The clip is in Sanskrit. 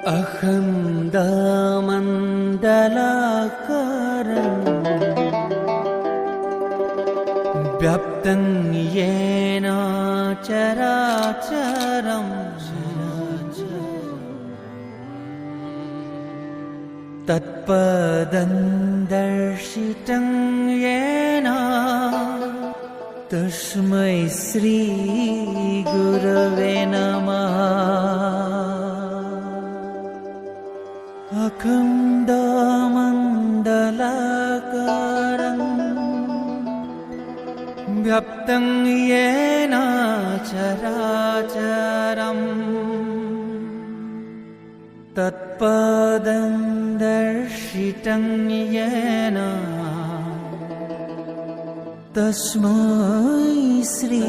अखण्डमण्डलाकारं व्याप्तं येन चराचरं तत्पदं दर्शितं येन तस्मै श्री गुरवे नमः। अखण्डमण्डलाकारं व्याप्तं येन चराचरं तत्पदं दर्शितं येन तस्मै श्री